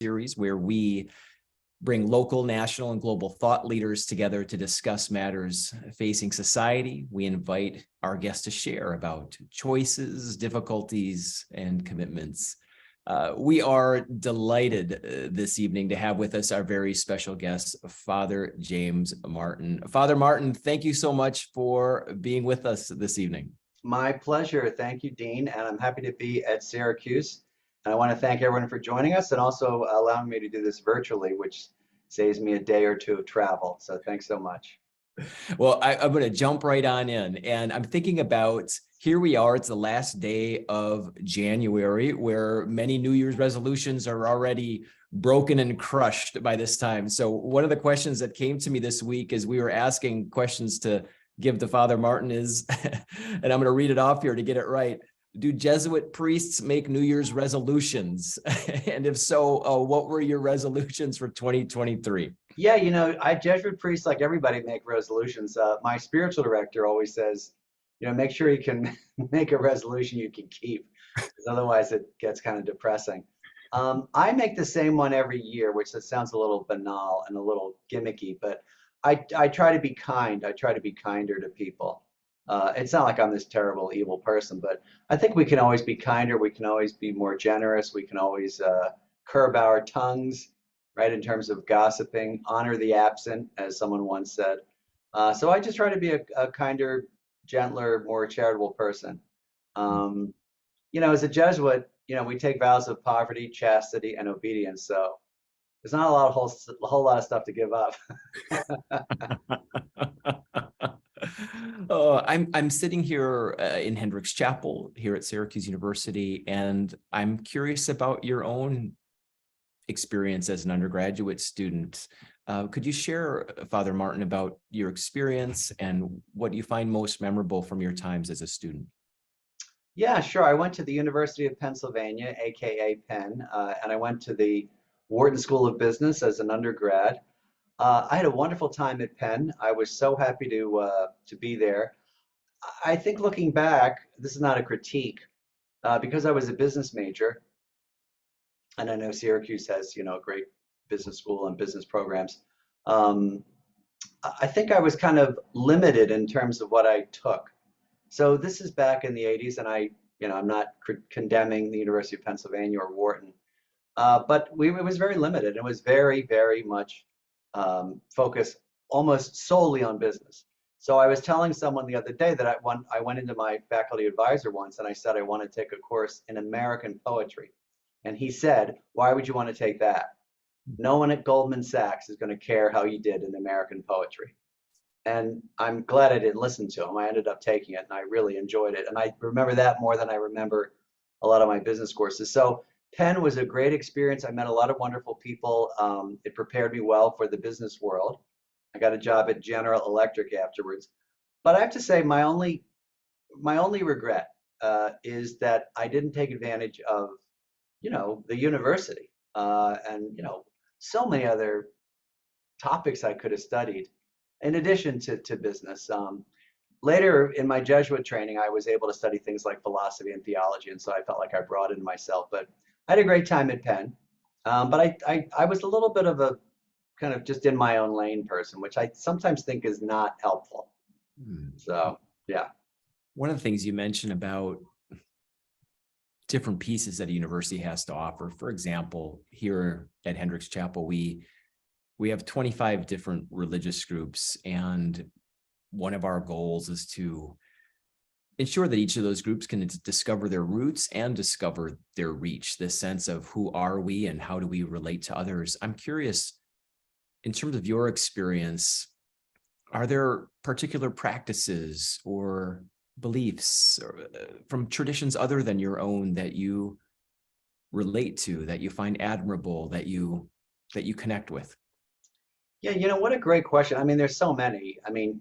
series where we bring local, national, and global thought leaders together to discuss matters facing society. We invite our guests to share about choices, difficulties, and commitments. We are delighted this evening to have with us our very special guest, Father James Martin. Father Martin, thank you so much for being with us this evening. My pleasure. Thank you, Dean. And I'm happy to be at Syracuse. And I want to thank everyone for joining us and also allowing me to do this virtually, which saves me a day or two of travel. So thanks so much. Well, I'm going to jump right on in. And I'm thinking about, here we are, it's the last day of January, where many New Year's resolutions are already broken and crushed by this time. So one of the questions that came to me this week as we were asking questions to give to Father Martin is, and I'm going to read it off here to get it right. Do Jesuit priests make New Year's resolutions? And if so, what were your resolutions for 2023? Yeah, Jesuit priests, like everybody, make resolutions. My spiritual director always says, make sure you can make a resolution you can keep, because otherwise it gets kind of depressing. I make the same one every year, which sounds a little banal and a little gimmicky, but I try to be kind. I try to be kinder to people. It's not like I'm this terrible, evil person, but I think we can always be kinder. We can always be more generous. We can always curb our tongues, right, in terms of gossiping, honor the absent, as someone once said. So I just try to be a kinder, gentler, more charitable person. As a Jesuit, we take vows of poverty, chastity, and obedience. So there's not a whole lot of stuff to give up. Oh, I'm sitting here in Hendricks Chapel here at Syracuse University, and I'm curious about your own experience as an undergraduate student. Could you share, Father Martin, about your experience and what you find most memorable from your times as a student? Yeah, sure. I went to the University of Pennsylvania, aka Penn, and I went to the Wharton School of Business as an undergrad. I had a wonderful time at Penn. I was so happy to be there. I think looking back, this is not a critique, because I was a business major, and I know Syracuse has, a great business school and business programs. I think I was kind of limited in terms of what I took. So this is back in the 80s, and I'm not condemning the University of Pennsylvania or Wharton, but it was very limited. It was very, very much focused almost solely on business. So I was telling someone the other day that I went into my faculty advisor once and I said I want to take a course in American poetry. And he said, "Why would you want to take that? No one at Goldman Sachs is going to care how you did in American poetry." And I'm glad I didn't listen to him. I ended up taking it and I really enjoyed it. And I remember that more than I remember a lot of my business courses. So Penn was a great experience. I met a lot of wonderful people. It prepared me well for the business world. I got a job at General Electric afterwards. But I have to say, my only regret is that I didn't take advantage of, the university and so many other topics I could have studied in addition to business. Later in my Jesuit training, I was able to study things like philosophy and theology, and so I felt like I broadened myself. But I had a great time at Penn, but I was a little bit of a kind of just in my own lane person, which I sometimes think is not helpful. So, yeah. One of the things you mentioned about different pieces that a university has to offer, for example, here at Hendricks Chapel, we have 25 different religious groups, and one of our goals is to ensure that each of those groups can discover their roots and discover their reach, this sense of who are we and how do we relate to others. I'm curious, in terms of your experience, are there particular practices or beliefs from traditions other than your own that you relate to, that you find admirable, that you connect with? Yeah, what a great question. I mean, there's so many. I mean,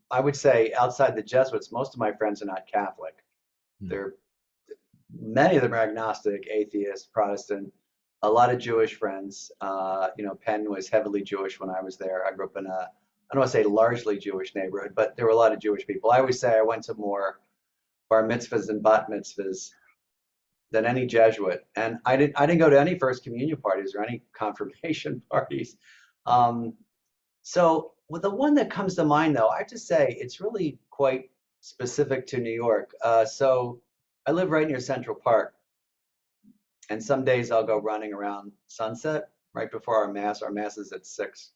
I would say outside the Jesuits, most of my friends are not Catholic. Many of them are agnostic, atheist, Protestant, a lot of Jewish friends. Penn was heavily Jewish when I was there. I grew up in I don't want to say largely Jewish neighborhood, but there were a lot of Jewish people. I always say I went to more bar mitzvahs and bat mitzvahs than any Jesuit. And I didn't go to any First Communion parties or any confirmation parties. Um, so with the one that comes to mind, though, I have to say it's really quite specific to New York. So I live right near Central Park, and some days I'll go running around sunset right before our mass. Our mass is at 6.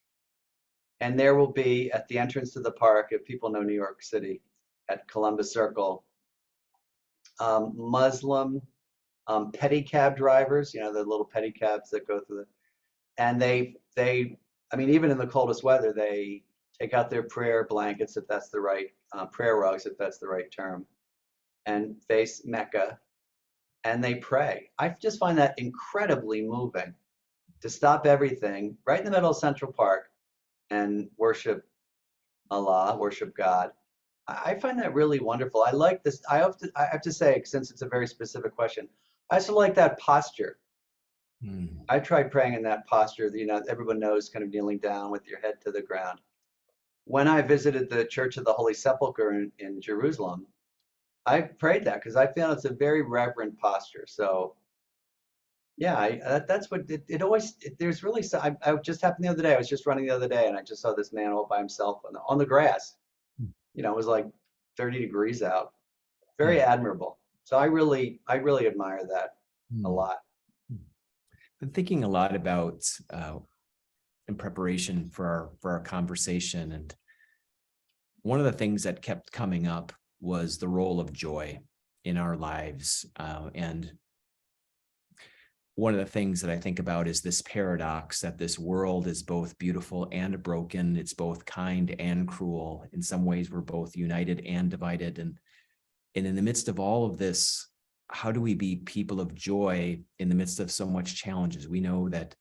And there will be at the entrance to the park, if people know New York City, at Columbus Circle, Muslim pedicab drivers, the little pedicabs that go through and I mean, even in the coldest weather, they take out their prayer blankets, if that's the right, prayer rugs, if that's the right term, and face Mecca, and they pray. I just find that incredibly moving to stop everything right in the middle of Central Park and worship Allah, worship God. I find that really wonderful. I like this. I have to say, since it's a very specific question, I also like that posture. I tried praying in that posture, everyone knows, kind of kneeling down with your head to the ground. When I visited the Church of the Holy Sepulchre in Jerusalem, I prayed that because I feel it's a very reverent posture. So yeah, that's what there's really, I just happened the other day, I was just running the other day and I just saw this man all by himself on the grass. It was like 30 degrees out. Very admirable. So I really admire that a lot. Been thinking a lot about in preparation for our conversation, and one of the things that kept coming up was the role of joy in our lives. And one of the things that I think about is this paradox that this world is both beautiful and broken. It's both kind and cruel. In some ways, we're both united and divided. And in the midst of all of this, how do we be people of joy in the midst of so much challenges? We know that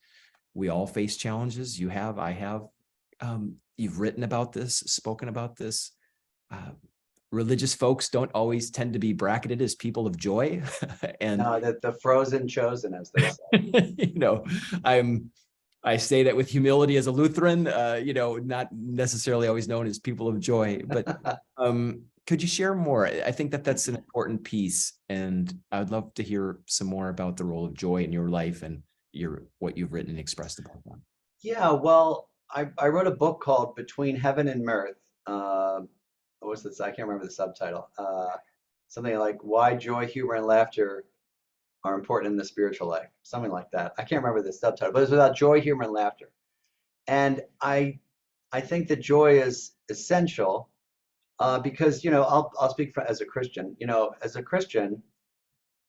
we all face challenges. You have, I have, you've written about this, spoken about this. Religious folks don't always tend to be bracketed as people of joy. And no, the frozen chosen, as they say. I say that with humility as a Lutheran, not necessarily always known as people of joy, but could you share more? I think that that's an important piece, and I would love to hear some more about the role of joy in your life and what you've written and expressed about that. Yeah, well, I wrote a book called Between Heaven and Mirth. What was this? I can't remember the subtitle. Something like Why Joy, Humor, and Laughter Are Important in the Spiritual Life. Something like that. I can't remember the subtitle, but it's about joy, humor, and laughter. And I think that joy is essential. Because I'll speak as a Christian. As a Christian,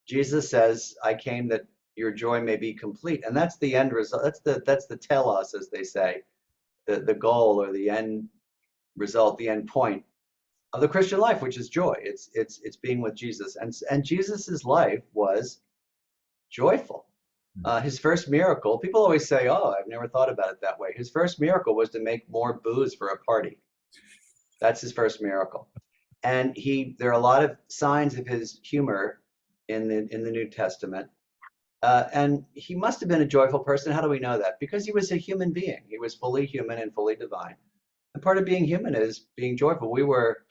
Jesus says, "I came that your joy may be complete," and that's the end result. That's the telos, as they say, the goal or the end result, the end point of the Christian life, which is joy. It's being with Jesus, and Jesus's life was joyful. His first miracle, people always say, "Oh, I've never thought about it that way." His first miracle was to make more booze for a party. That's his first miracle. And there are a lot of signs of his humor in the New Testament. And he must have been a joyful person. How do we know that? Because he was a human being. He was fully human and fully divine. And part of being human is being joyful. We were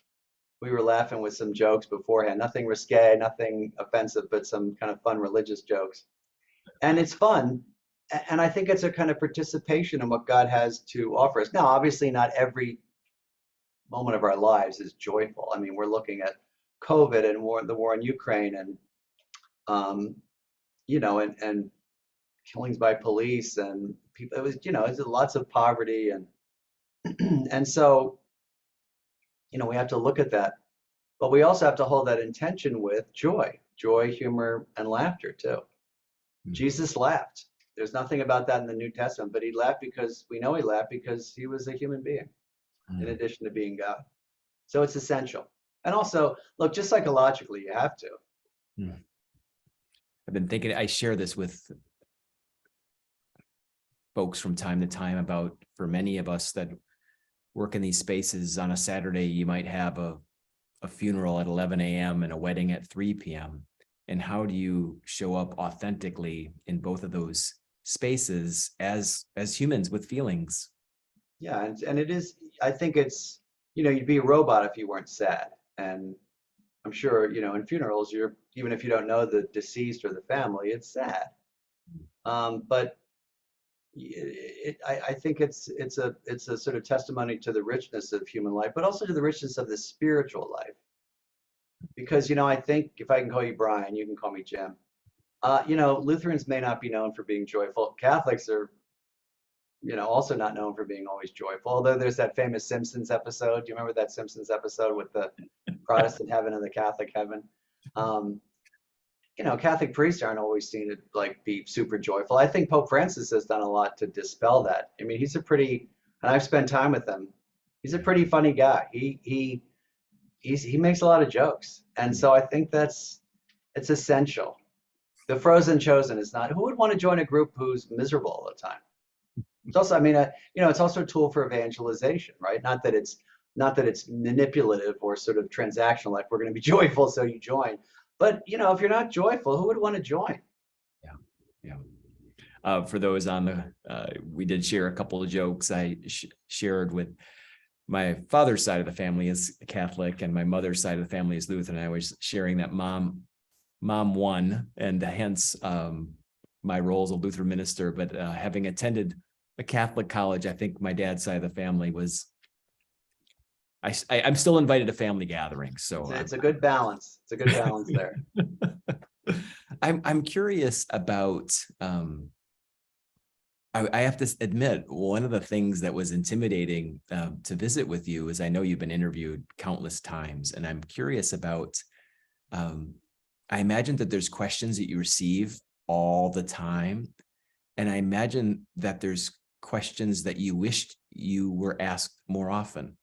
laughing with some jokes beforehand, nothing risque, nothing offensive, but some kind of fun religious jokes. And it's fun. And I think it's a kind of participation in what God has to offer us. Now, obviously, not every moment of our lives is joyful. I mean, we're looking at COVID and the war in Ukraine, and and killings by police, and people. It was it's lots of poverty, and and so we have to look at that, but we also have to hold that intention with joy, humor, and laughter too. Jesus laughed. There's nothing about that in the New Testament, but he laughed because we know he laughed because he was a human being. In addition to being God. So it's essential. And also, look, just psychologically, you have to. I've been thinking, I share this with folks from time to time about, for many of us that work in these spaces, on a Saturday, you might have a funeral at 11 a.m. and a wedding at 3 p.m. And how do you show up authentically in both of those spaces as humans with feelings? Yeah, and it is, I think it's, you'd be a robot if you weren't sad. And I'm sure, in funerals, even if you don't know the deceased or the family, it's sad. But I think it's a sort of testimony to the richness of human life, but also to the richness of the spiritual life. Because, I think if I can call you Brian, you can call me Jim. Lutherans may not be known for being joyful. Catholics are, also not known for being always joyful. Although there's that famous Simpsons episode. Do you remember that Simpsons episode with the Protestant heaven and the Catholic heaven? Catholic priests aren't always seen to be super joyful. I think Pope Francis has done a lot to dispel that. I mean, and I've spent time with him. He's a pretty funny guy. He makes a lot of jokes, and so I think it's essential. The frozen chosen is not. Who would want to join a group who's miserable all the time? It's also, it's also a tool for evangelization, right? Not that it's manipulative or sort of transactional, like we're going to be joyful, so you join. But if you're not joyful, who would want to join? Yeah. For those on we did share a couple of jokes. I shared with my father's side of the family is Catholic, and my mother's side of the family is Lutheran. I was sharing that mom won, and hence my role as a Lutheran minister. But having attended a Catholic college, I think my dad's side of the family was. I'm still invited to family gatherings, so it's a good balance. It's a good balance there. I'm curious about. I have to admit, one of the things that was intimidating to visit with you is I know you've been interviewed countless times, and I'm curious about. I imagine that there's questions that you receive all the time, and I imagine that there's questions that you wished you were asked more often.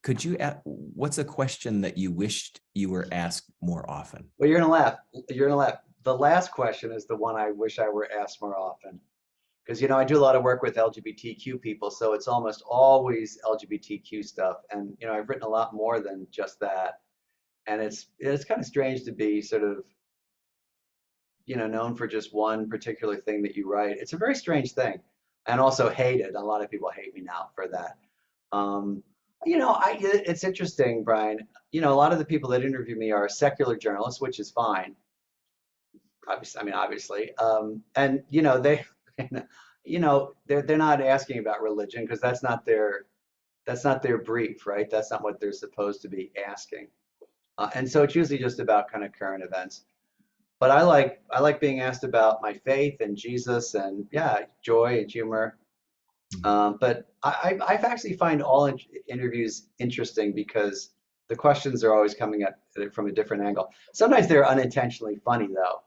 Could you what's a question that you wished you were asked more often? Well, you're gonna laugh. The last question is the one I wish I were asked more often. Because, I do a lot of work with LGBTQ people, so it's almost always LGBTQ stuff. And, I've written a lot more than just that. And it's kind of strange to be sort of, known for just one particular thing that you write. It's a very strange thing, and also hated. A lot of people hate me now for that. It's interesting, Brian. A lot of the people that interview me are secular journalists, which is fine. Obviously. And they, they're not asking about religion because that's not their brief, right? That's not what they're supposed to be asking. And so it's usually just about kind of current events. But I like being asked about my faith and Jesus and joy and humor. But I've actually find all interviews interesting because the questions are always coming at it from a different angle. Sometimes they're unintentionally funny, though.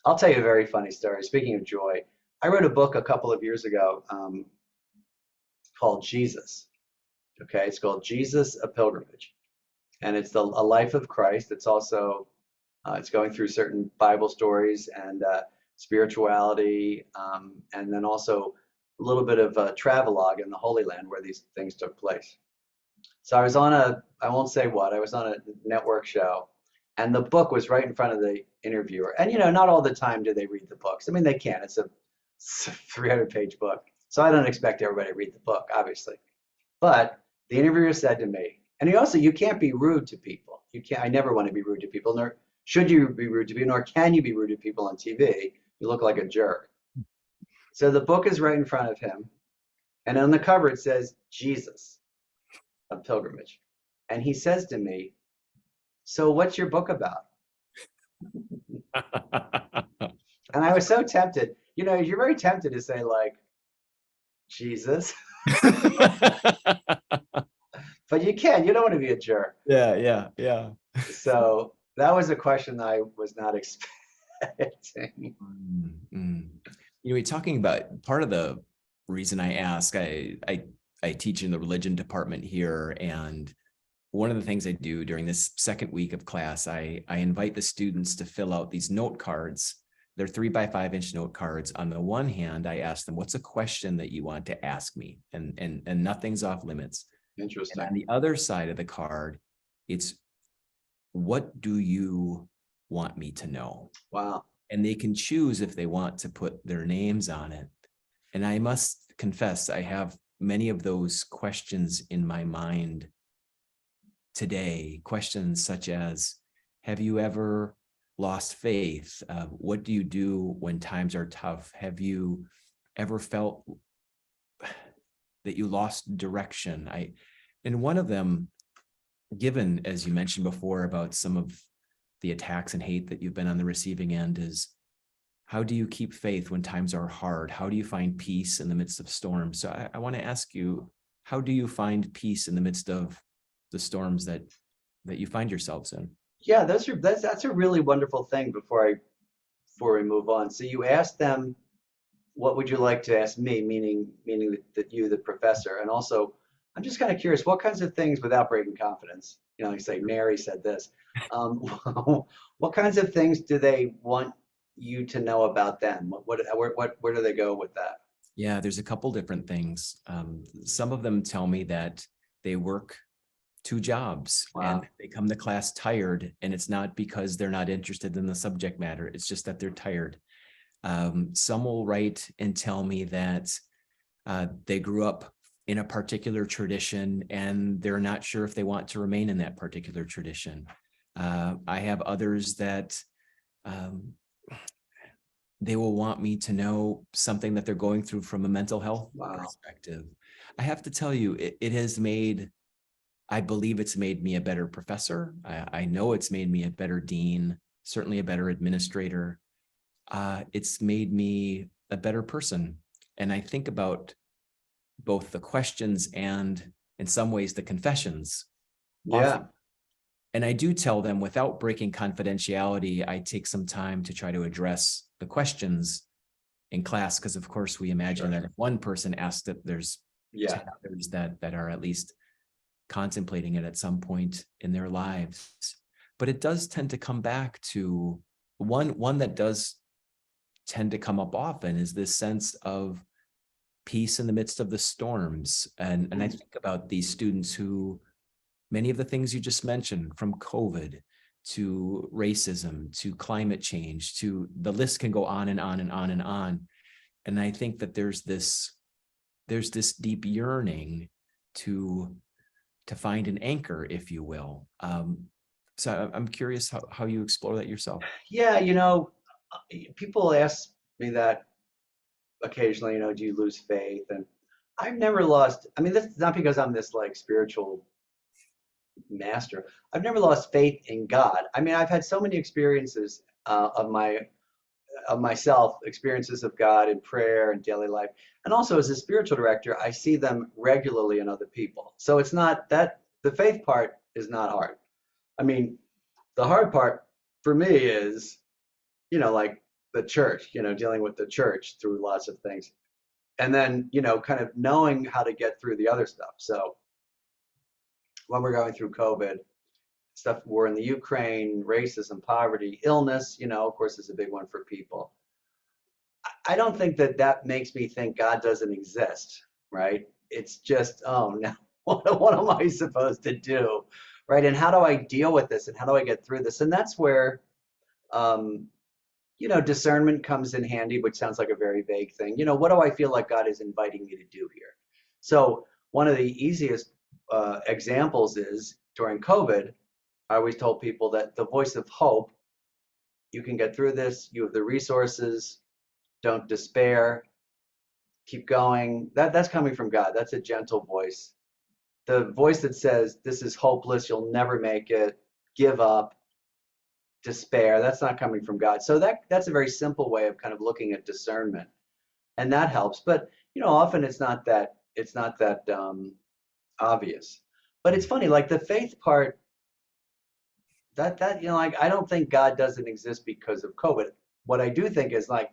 I'll tell you a very funny story. Speaking of joy, I wrote a book a couple of years ago called Jesus. Okay, it's called Jesus, a Pilgrimage, and it's a life of Christ. It's also it's going through certain Bible stories and spirituality, and then also a little bit of travelogue in the Holy Land where these things took place. So I was on I won't say what, I was on a network show, and the book was right in front of the interviewer. And, not all the time do they read the books. I mean, they can. It's a 300-page book. So I don't expect everybody to read the book, obviously. But the interviewer said to me, and you can't be rude to people. I never want to be rude to people, nor should you be rude to people, nor can you be rude to people on TV. You look like a jerk. So the book is right in front of him. And on the cover, it says, Jesus, a Pilgrimage. And he says to me, so what's your book about? And I was so tempted. You're very tempted to say, Jesus. But you can't. You don't want to be a jerk. Yeah. So that was a question I was not expecting. We're talking about part of the reason I ask, I teach in the religion department here, and one of the things I do during this second week of class, I invite the students to fill out these note cards. They're 3x5-inch note cards. On the one hand, I ask them, what's a question that you want to ask me? And nothing's off limits. Interesting. And on the other side of the card, it's, what do you want me to know? Wow. And they can choose if they want to put their names on it. And I must confess, I have many of those questions in my mind today, questions such as, have you ever lost faith? What do you do when times are tough? Have you ever felt that you lost direction? And one of them, given, as you mentioned before, about some of the attacks and hate that you've been on the receiving end, is how do you keep faith when times are hard? How do you find peace in the midst of storms? So I want to ask you, how do you find peace in the midst of the storms that you find yourselves in? Yeah, that's a really wonderful thing before we move on. So you asked them, what would you like to ask me, meaning that you, the professor, and also I'm just kind of curious, what kinds of things, without breaking confidence, like say Mary said this, um, what kinds of things do they want you to know about them? Where do they go with that? Yeah, there's a couple different things. Some of them tell me that they work 2 jobs and Wow. they come to class tired, and it's not because they're not interested in the subject matter. It's just that they're tired. Some will write and tell me that they grew up in a particular tradition and they're not sure if they want to remain in that particular tradition. I have others that they will want me to know something that they're going through from a mental health Wow. perspective. I have to tell you, it has made, I believe it's made me a better professor. I know it's made me a better dean, certainly a better administrator. It's made me a better person. And I think about both the questions and, in some ways, the confessions Yeah. often. And I do tell them, without breaking confidentiality, I take some time to try to address the questions in class, because of course we imagine Sure. that if one person asks it, there's Yeah. 10 others that are at least contemplating it at some point in their lives. But it does tend to come back to one that does tend to come up often, is this sense of peace in the midst of the storms. And I think about these students who, many of the things you just mentioned, from COVID to racism to climate change, to the list can go on and on and on and on. And I think that there's this deep yearning to find an anchor, if you will. So I'm curious how you explore that yourself. Yeah, people ask me that occasionally, do you lose faith? And I've never lost, I mean, this is not because I'm this like spiritual master. I've never lost faith in God. I mean, I've had so many experiences of myself, experiences of God in prayer and daily life. And also as a spiritual director, I see them regularly in other people. So it's not that the faith part is not hard. I mean, the hard part for me is, like the church, dealing with the church through lots of things. And then, kind of knowing how to get through the other stuff. So when we're going through COVID, stuff, war in the Ukraine, racism, poverty, illness, of course, is a big one for people. I don't think that makes me think God doesn't exist, right? It's just, oh no, what am I supposed to do, right? And how do I deal with this? And how do I get through this? And that's where, um, discernment comes in handy, which sounds like a very vague thing. What do I feel like God is inviting me to do here? So one of the easiest examples is during COVID, I always told people that the voice of hope, you can get through this, you have the resources, don't despair, keep going. That's coming from God. That's a gentle voice. The voice that says, this is hopeless, you'll never make it, give up, despair, that's not coming from God. So that's a very simple way of kind of looking at discernment. And that helps. But often it's not that obvious. But it's funny, like the faith part, that like I don't think God doesn't exist because of COVID. What I do think is like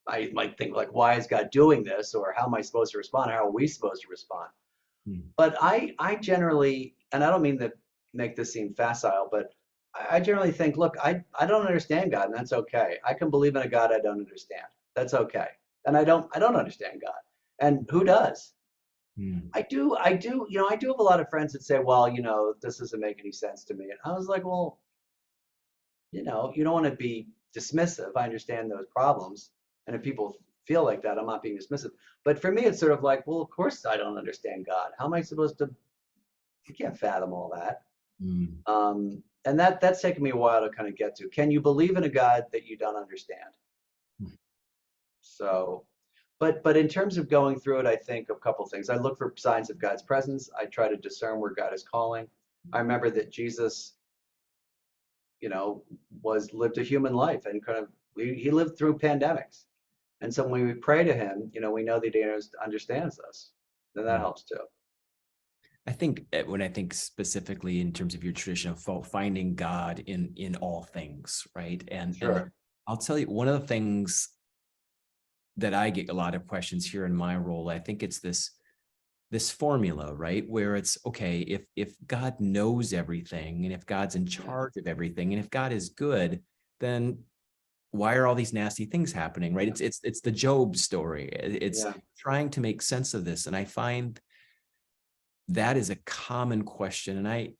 I might think like, why is God doing this, or how am I supposed to respond? How are we supposed to respond? Hmm. But I generally, and I don't mean to make this seem facile, but I generally think, look, I don't understand God, and that's okay. I can believe in a God I don't understand. That's okay. And I don't understand God. And who does? Hmm. I do have a lot of friends that say, well, this doesn't make any sense to me. And I was like, well, you don't want to be dismissive. I understand those problems. And if people feel like that, I'm not being dismissive. But for me, it's sort of like, well, of course I don't understand God. How am I supposed to? You can't fathom all that. Mm. And that's taken me a while to kind of get to. Can you believe in a God that you don't understand? Mm. So, but in terms of going through it, I think a couple things. I look for signs of God's presence. I try to discern where God is calling. I remember that Jesus, you know, was lived a human life and kind of he lived through pandemics. And so when we pray to him, you know, we know that he understands us. Then that Mm. helps too. I think when I think specifically in terms of your tradition of finding God in all things, right? And Sure. I'll tell you one of the things that I get a lot of questions here in my role. I think it's this formula, right? Where it's okay, if God knows everything and if God's in Yeah. charge of everything and if God is good, then why are all these nasty things happening, right? Yeah. It's the Job story. It's Yeah. trying to make sense of this. And I find that is a common question. And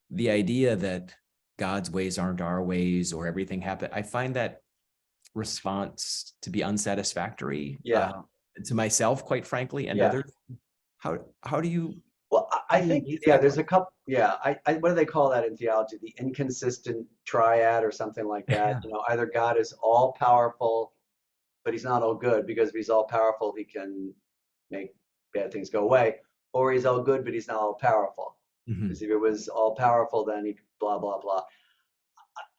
the idea that God's ways aren't our ways or everything happen, I find that response to be unsatisfactory Yeah. to myself, quite frankly, and Yeah. others. How do you Well, I think, engage yeah, that there's a question? couple, yeah, what do they call that in theology? The inconsistent triad or something like that. Yeah. You know, either God is all powerful, but he's not all good because if he's all powerful, he can make bad things go away, or he's all good, but he's not all powerful. Because Mhm. if it was all powerful, then he blah, blah, blah.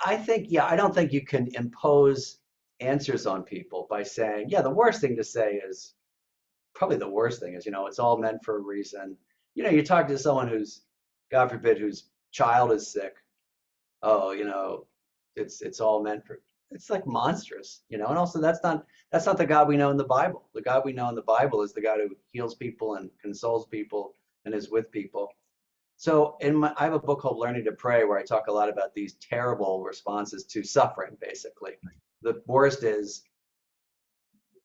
I think, yeah, I don't think you can impose answers on people by saying, yeah, the worst thing to say is probably the worst thing is, you know, it's all meant for a reason. You know, you talk to someone who's, God forbid, whose child is sick. Oh, you know, it's all meant for. It's like monstrous, you know. And also, that's not the God we know in the Bible. The God we know in the Bible is the God who heals people and consoles people and is with people. So, I have a book called Learning to Pray where I talk a lot about these terrible responses to suffering. Basically, the worst is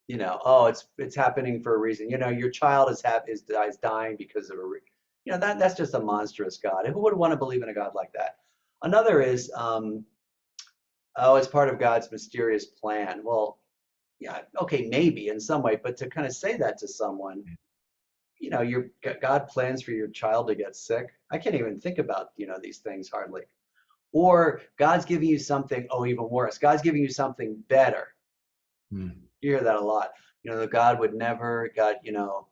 you know, oh, it's happening for a reason. You know, your child is dying because of you know, that's just a monstrous God. Who would want to believe in a God like that? Another is, oh, it's part of God's mysterious plan. Well, yeah, okay, maybe in some way, but to kind of say that to someone, you know, God plans for your child to get sick. I can't even think about, you know, these things hardly. Or God's giving you something, oh, even worse, God's giving you something better. Mm. You hear that a lot. You know, the God would never, God, you know,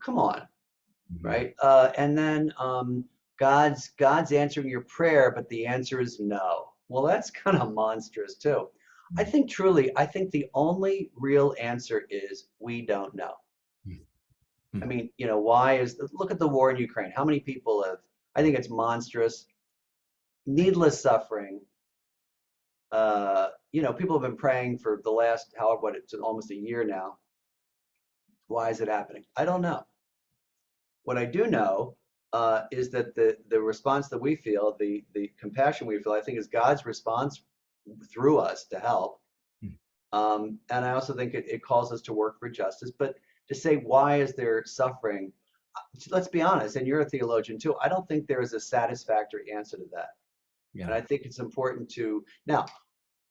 come on, Mhm. right? And then God's answering your prayer, but the answer is no. Well, that's kind of monstrous too. I Mm. think truly, I think the only real answer is we don't know. Mm. I Mm. mean, you know, look at the war in Ukraine. How many people have, I think it's monstrous, needless suffering. You know, people have been praying for the last, however, what it's almost a year now. Why is it happening? I don't know. What I do know is that the response that we feel, the compassion we feel, I think is God's response through us to help. Mm. And I also think it calls us to work for justice. But to say why is there suffering? Let's be honest, and you're a theologian too. I don't think there is a satisfactory answer to that. And Yeah. I think it's important to now.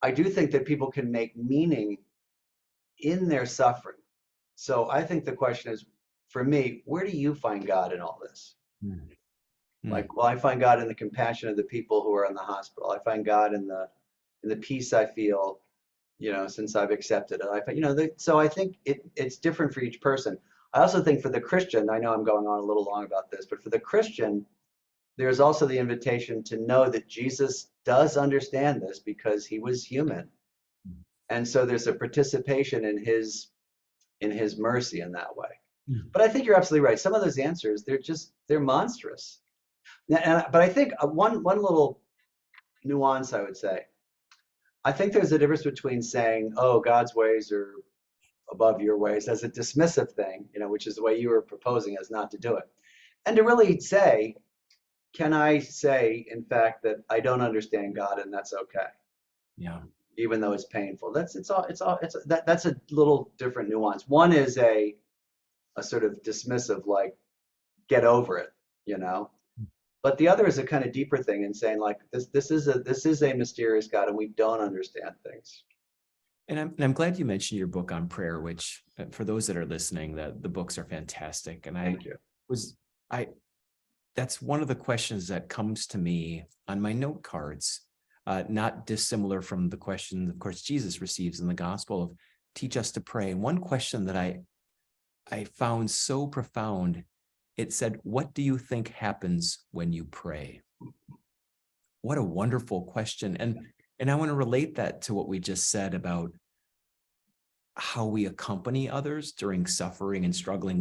I do think that people can make meaning in their suffering. So I think the question is, for me, where do you find God in all this? Mm. Mm. Like, well, I find God in the compassion of the people who are in the hospital. I find God in the peace I feel, you know, since I've accepted it. You know, so I think it's different for each person. I also think for the Christian, I know I'm going on a little long about this, but for the Christian, there's also the invitation to know that Jesus does understand this because he was human. And so there's a participation in his mercy in that way. Mm. But I think you're absolutely right. Some of those answers, they're monstrous. But I think one little nuance I would say, I think there's a difference between saying, "Oh, God's ways are above your ways" as a dismissive thing, you know, which is the way you were proposing as not to do it, and to really say, "Can I say, in fact, that I don't understand God, and that's okay, Yeah. even though it's painful." That's a little different nuance. One is a sort of dismissive, like, "Get over it," you know. But the other is a kind of deeper thing in saying like this is a mysterious God and we don't understand things. And I'm glad you mentioned your book on prayer, which for those that are listening, the books are fantastic. And I Thank you. was I that's one of the questions that comes to me on my note cards, not dissimilar from the questions, of course, Jesus receives in the gospel of teach us to pray. And one question that I found so profound, it said, what do you think happens when you pray? What a wonderful question. And I want to relate that to what we just said about how we accompany others during suffering and struggling.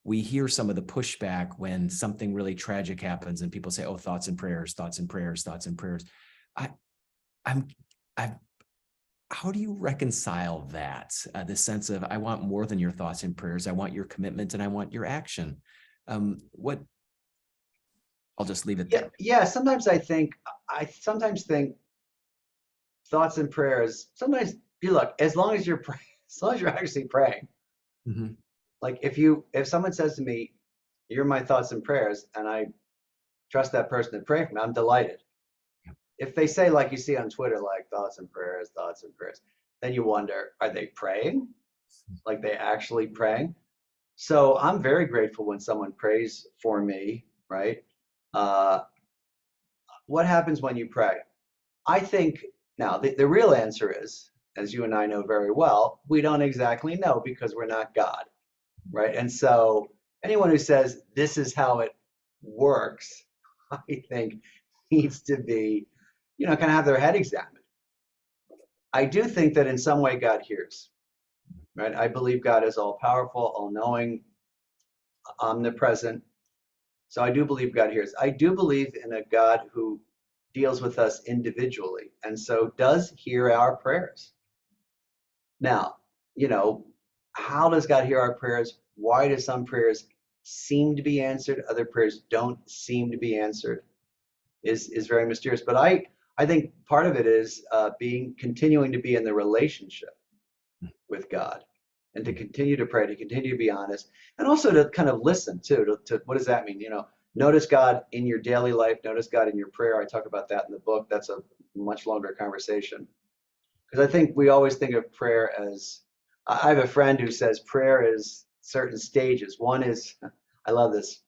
We hear some of the pushback when something really tragic happens and people say, oh, thoughts and prayers, thoughts and prayers, thoughts and prayers. How do you reconcile that? The sense of, I want more than your thoughts and prayers. I want your commitment and I want your action. I'll just leave it there. Yeah. Sometimes I sometimes think thoughts and prayers, sometimes you look, as long as you're actually praying. Mm-hmm. Like if someone says to me, you're my thoughts and prayers, and I trust that person to pray for me, I'm delighted. Yeah. If they say, like you see on Twitter, like thoughts and prayers, then you wonder, are they praying? Like they actually praying? So I'm very grateful when someone prays for me, right? What happens when you pray? I think now the real answer is, as you and I know very well, we don't exactly know because we're not God. Right. And so anyone who says this is how it works, I think needs to be, kind of have their head examined. I do think that in some way God hears, right? I believe God is all powerful, all knowing, omnipresent. So I do believe God hears. I do believe in a God who deals with us individually and so does hear our prayers. Now, how does God hear our prayers? Why do some prayers seem to be answered? Other prayers don't seem to be answered is very mysterious. But I think part of it is continuing to be in the relationship with God and to continue to pray, to continue to be honest, and also to kind of listen too. To what does that mean? Notice God in your daily life, notice God in your prayer. I talk about that in the book. That's a much longer conversation. Because I think we always think of prayer as, I have a friend who says prayer is certain stages. One is, I love this,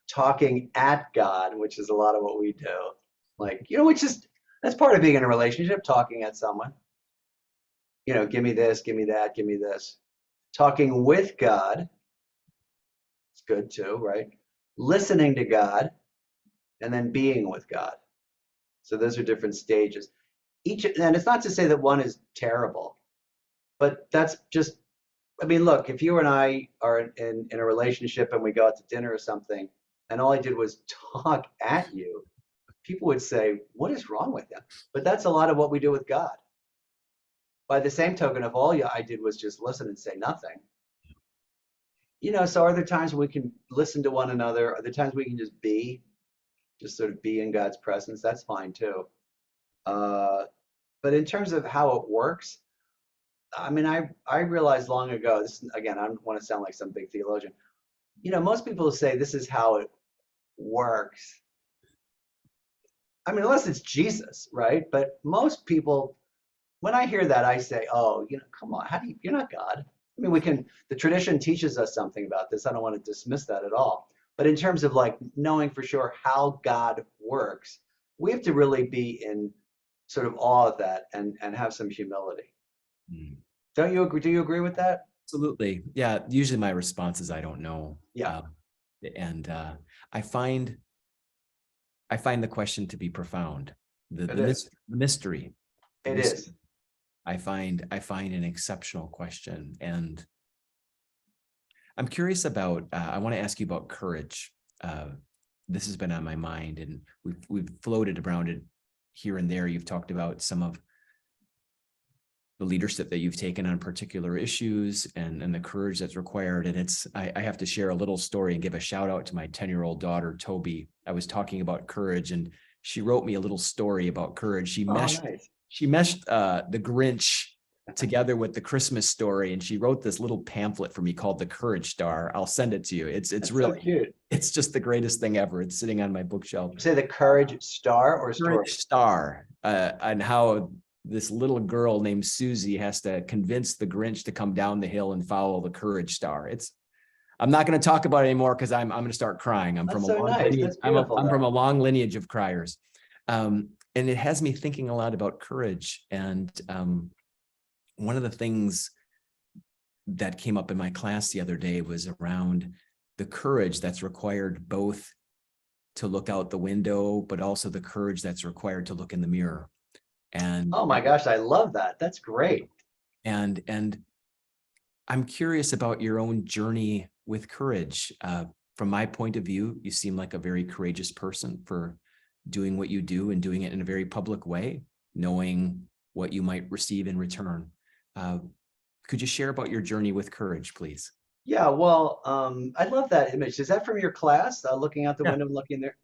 talking at God, which is a lot of what we do. Like, that's part of being in a relationship, talking at someone. Give me this, give me that, give me this. Talking with God, it's good too, right? Listening to God, and then being with God. So those are different stages. And it's not to say that one is terrible, but that's just, look, if you and I are in a relationship and we go out to dinner or something, and all I did was talk at you, people would say, what is wrong with them? But that's a lot of what we do with God. By the same token, if all I did was just listen and say nothing, so are there times we can listen to one another? Are there times we can just sort of be in God's presence? That's fine too. But in terms of how it works, I realized long ago, again, I don't want to sound like some big theologian. Most people say this is how it works. Unless it's Jesus, right? But most people, when I hear that, I say, oh, come on, you're not God. The tradition teaches us something about this. I don't want to dismiss that at all. But in terms of like knowing for sure how God works, we have to really be in sort of awe of that and have some humility. Don't you agree? Do you agree with that? Absolutely. Yeah. Usually my response is, I don't know. Yeah. I find the question to be profound. The mystery. It is. I find an exceptional question. And I'm curious about, I want to ask you about courage. This has been on my mind, and we've floated around it here and there. You've talked about some of the leadership that you've taken on particular issues and the courage that's required. And I have to share a little story and give a shout out to my 10-year-old daughter, Toby. I was talking about courage and she wrote me a little story about courage. She meshed the Grinch together with the Christmas story. And she wrote this little pamphlet for me called The Courage Star. I'll send it to you. It's really so cute. It's just the greatest thing ever. It's sitting on my bookshelf. You say The Courage Star or Story? Courage Star, and how this little girl named Susie has to convince the Grinch to come down the hill and follow the Courage Star. I'm not going to talk about it anymore because I'm going to start crying. I'm That's from a so long nice. lineage. That's beautiful, I'm from though. a long lineage of criers. And it has me thinking a lot about courage. And one of the things that came up in my class the other day was around the courage that's required both to look out the window, but also the courage that's required to look in the mirror. And Oh my gosh, I love that. That's great. and I'm curious about your own journey with courage. From my point of view, you seem like a very courageous person for doing what you do and doing it in a very public way, knowing what you might receive in return. Could you share about your journey with courage, please? Yeah, well, I love that image. Is that from your class? Looking out the Yeah, window and looking there?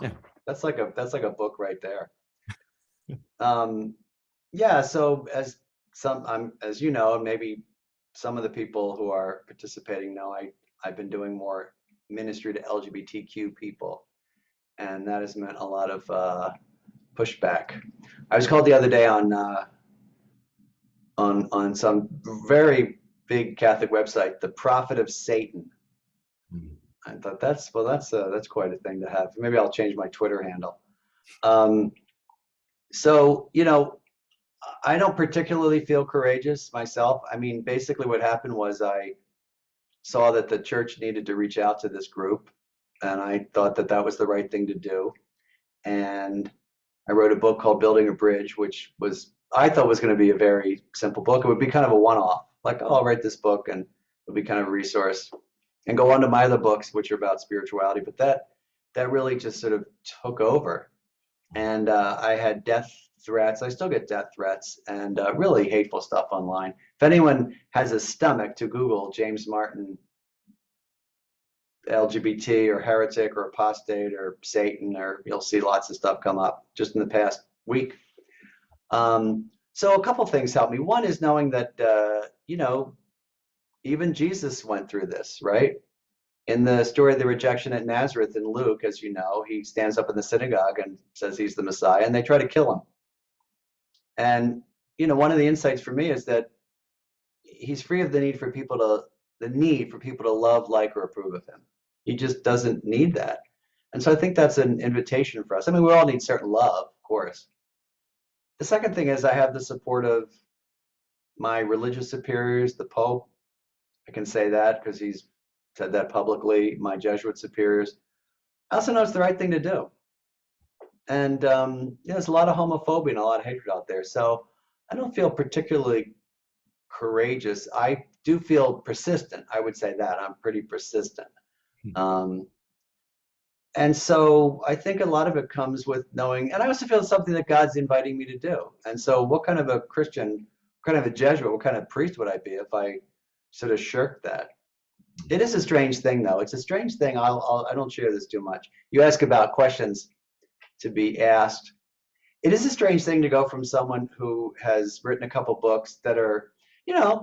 yeah. That's like a book right there. Um, yeah, so as you know, and maybe some of the people who are participating know, I've been doing more ministry to LGBTQ people, and that has meant a lot of pushback. I was called the other day on some very big Catholic website, the prophet of Satan. Mhm. I thought that's quite a thing to have. Maybe I'll change my Twitter handle. Um, so I don't particularly feel courageous myself. I mean, basically what happened was I saw that the church needed to reach out to this group, and I thought that that was the right thing to do. And I wrote a book called Building a Bridge, which I thought was going to be a very simple book. It would be kind of a one-off, like, oh, I'll write this book and it'll be kind of a resource and go on to my other books, which are about spirituality. But that really just sort of took over. And I had death threats. I still get death threats and really hateful stuff online. If anyone has a stomach to Google James Martin LGBT or heretic or apostate or Satan, or you'll see lots of stuff come up just in the past week. So a couple things helped me. One is knowing that, even Jesus went through this, right? In the story of the rejection at Nazareth in Luke, as you know, he stands up in the synagogue and says he's the Messiah, and they try to kill him. And, one of the insights for me is that he's free of the need for people to love, like, or approve of him. He just doesn't need that. And so I think that's an invitation for us. I mean, we all need certain love, of course. The second thing is I have the support of my religious superiors, the Pope. I can say that because he's said that publicly, my Jesuit superiors. I also know it's the right thing to do. And there's a lot of homophobia and a lot of hatred out there. So I don't feel particularly courageous. I do feel persistent. I would say that I'm pretty persistent. Um, and so I think a lot of it comes with knowing, and I also feel it's something that God's inviting me to do. And so what kind of a Christian, what kind of a Jesuit, what kind of priest would I be if I sort of shirked that? It is a strange thing, though. It's a strange thing. I don't share this too much. You ask about questions to be asked. It is a strange thing to go from someone who has written a couple books that are,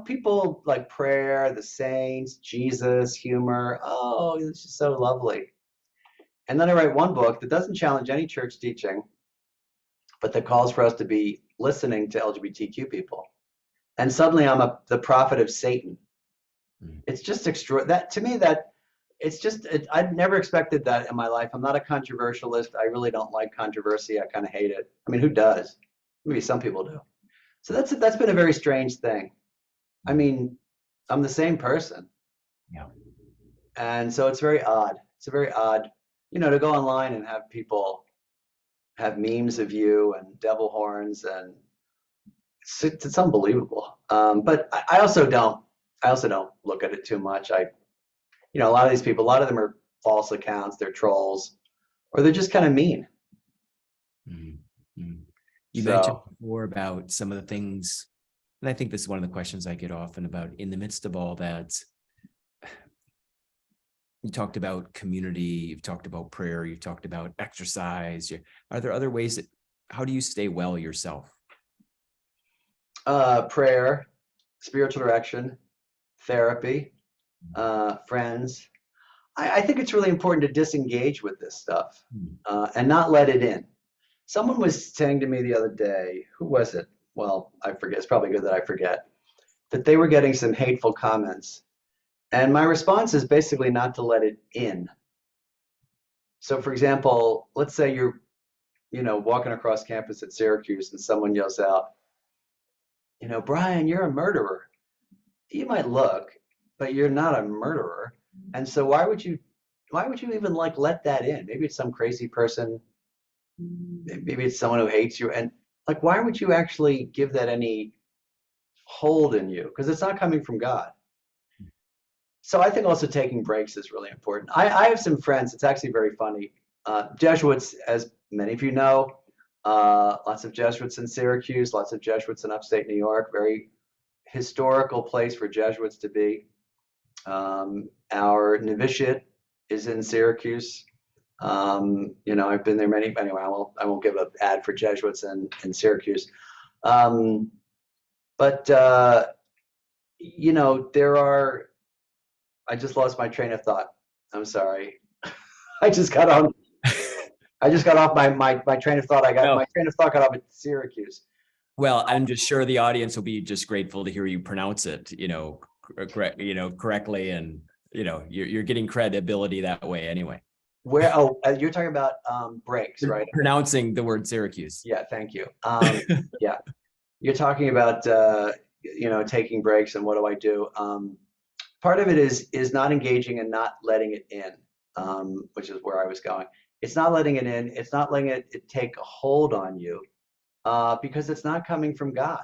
people like prayer, the saints, Jesus, humor. Oh, it's just so lovely. And then I write one book that doesn't challenge any church teaching, but that calls for us to be listening to LGBTQ people. And suddenly I'm the prophet of Satan. It's just extra. That to me, I'd never expected that in my life. I'm not a controversialist. I really don't like controversy. I kind of hate it. I mean, who does? Maybe some people do. So that's been a very strange thing. I mean, I'm the same person. Yeah. And so it's very odd. It's a very odd, to go online and have people have memes of you and devil horns, and it's unbelievable. But I also don't look at it too much. A lot of these people, a lot of them are false accounts, they're trolls, or they're just kind of mean. Mm-hmm. You mentioned So, before about some of the things, and I think this is one of the questions I get often about in the midst of all that. You talked about community, you've talked about prayer, you've talked about exercise. Are there other ways how do you stay well yourself? prayer, spiritual direction, therapy, friends. I think it's really important to disengage with this stuff and not let it in. Someone was saying to me the other day, who was it? Well, I forget. It's probably good that I forget. That they were getting some hateful comments. And my response is basically not to let it in. So for example, let's say you're, walking across campus at Syracuse and someone yells out, Brian, you're a murderer. You might look, but you're not a murderer. And so why would you even like let that in? Maybe it's some crazy person, maybe it's someone who hates you. And like, why would you actually give that any hold in you? Because it's not coming from God. So I think also taking breaks is really important. I have some friends, it's actually very funny. Jesuits, as many of you know, lots of Jesuits in Syracuse, lots of Jesuits in upstate New York, very historical place for Jesuits to be. Our novitiate is in Syracuse. I've been there anyway, I won't give an ad for Jesuits in Syracuse. But there are, I just lost my train of thought. I'm sorry. I just got on. I just got off my train of thought. My train of thought got off at Syracuse. Well, I'm just sure the audience will be just grateful to hear you pronounce it, correctly, and you're getting credibility that way anyway. You're talking about breaks, right? Pronouncing the word Syracuse. Yeah, thank you. Yeah, you're talking about taking breaks and what do I do? Part of it is not engaging and not letting it in, which is where I was going. It's not letting it in. It's not letting it take a hold on you, because it's not coming from God.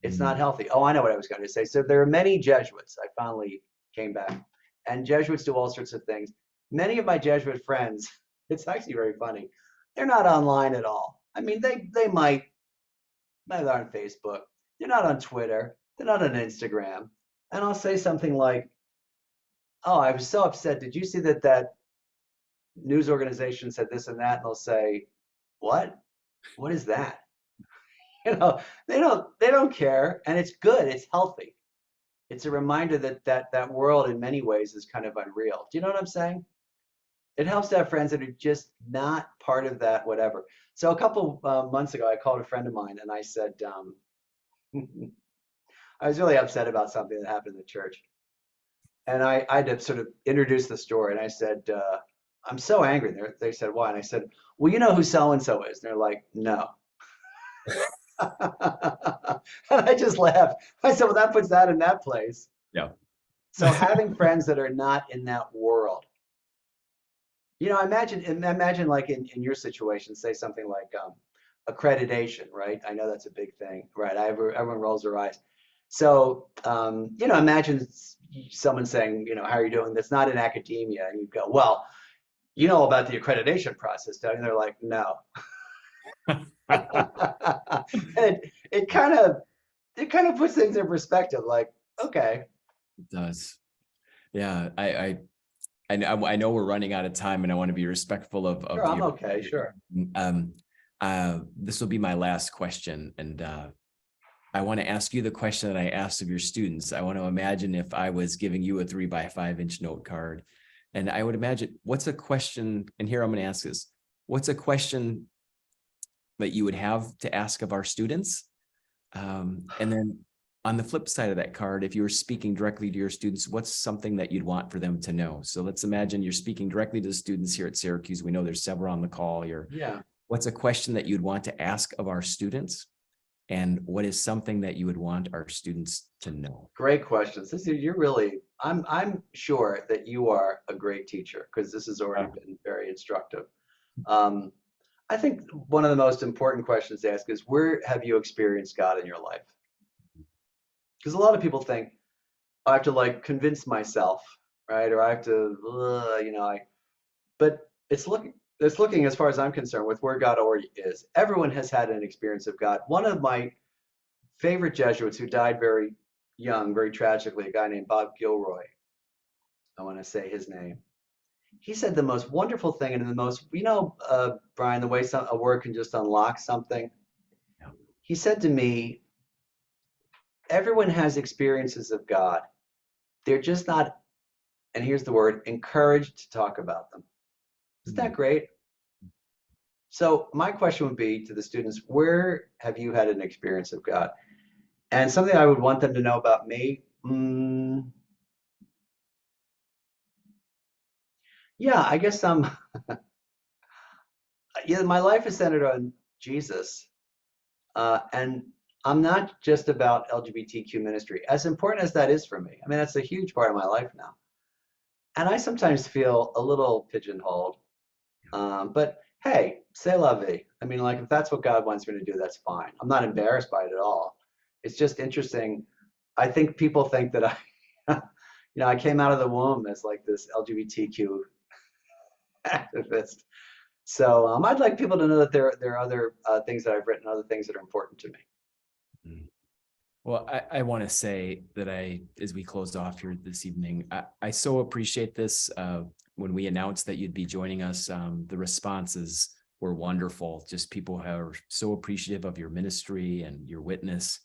It's not healthy. Oh, I know what I was going to say. So there are many Jesuits. I finally came back, and Jesuits do all sorts of things. Many of my Jesuit friends, it's actually very funny. They're not online at all. I mean, they might. They're on Facebook. They're not on Twitter. They're not on Instagram. And I'll say something like, "Oh, I was so upset. Did you see that news organization said this and that?" And they'll say, "What? What is that?" They don't care, and it's good. It's healthy. It's a reminder that world in many ways is kind of unreal. Do you know what I'm saying? It helps to have friends that are just not part of that whatever. So a couple months ago, I called a friend of mine and I said, I was really upset about something that happened in the church. And I had to sort of introduce the story. And I said, I'm so angry. They said, why? And I said, well, you know who so-and-so is? And they're like, no. And I just laughed. I said, well, that puts that in that place. Yeah. So having friends that are not in that world, imagine like in your situation, say something like accreditation, right? I know that's a big thing, right? Everyone rolls their eyes. So, imagine someone saying, how are you doing? That's not in academia. And you go, well, you know about the accreditation process, don't you? And they're like, no. And it kind of puts things in perspective, like, okay. It does. Yeah. I know we're running out of time, and I want to be respectful of Sure, I'm okay, sure. This will be my last question, and I want to ask you the question that I asked of your students. I want to imagine if I was giving you a 3x5-inch note card, and I would imagine, what's a question, and here I'm going to ask this, what's a question that you would have to ask of our students? And then on the flip side of that card, if you were speaking directly to your students, what's something that you'd want for them to know? So let's imagine you're speaking directly to the students here at Syracuse. We know there's several on the call here. Yeah. What's a question that you'd want to ask of our students? And what is something that you would want our students to know? Great questions. I'm sure that you are a great teacher, because this has already been very instructive. I think one of the most important questions to ask is, where have you experienced God in your life? Because a lot of people think, I have to like convince myself, right? Or I have to, but it's looking, as far as I'm concerned, with where God already is. Everyone has had an experience of God. One of my favorite Jesuits, who died very young, very tragically, a guy named Bob Gilroy, I want to say his name. He said the most wonderful thing, and the most, Brian, the way a word can just unlock something. Yeah. He said to me, everyone has experiences of God. They're just not, and here's the word, encouraged to talk about them. Isn't that great? So my question would be to the students, where have you had an experience of God? And something I would want them to know about me, Yeah, I guess yeah, my life is centered on Jesus. And I'm not just about LGBTQ ministry, as important as that is for me. I mean, that's a huge part of my life now. And I sometimes feel a little pigeonholed. But hey, c'est la vie. I mean, like, if that's what God wants me to do, that's fine. I'm not embarrassed by it at all. It's just interesting. I think people think that I came out of the womb as like this LGBTQ activist. So I'd like people to know that there are other things that I've written, other things that are important to me. Mm. Well, I want to say that as we close off here this evening, I so appreciate this. When we announced that you'd be joining us, the responses were wonderful. Just people who are so appreciative of your ministry and your witness.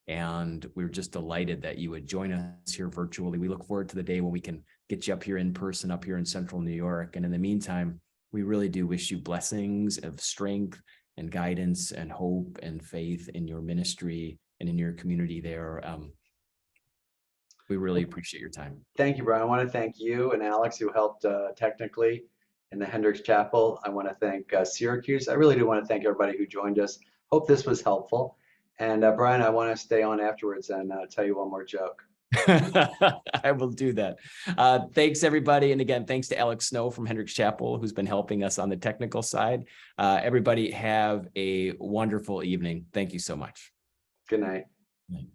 And we're just delighted that you would join us here virtually. We look forward to the day when we can get you up here in person, up here in Central New York. And in the meantime, we really do wish you blessings of strength and guidance and hope and faith in your ministry and in your community there. We really appreciate your time. Thank you, Brian. I want to thank you and Alex, who helped technically in the Hendricks Chapel. I want to thank Syracuse. I really do want to thank everybody who joined us. Hope this was helpful. And Brian, I want to stay on afterwards and tell you one more joke. I will do that. Thanks, everybody. And again, thanks to Alex Snow from Hendricks Chapel, who's been helping us on the technical side. Everybody have a wonderful evening. Thank you so much. Good night. Good night.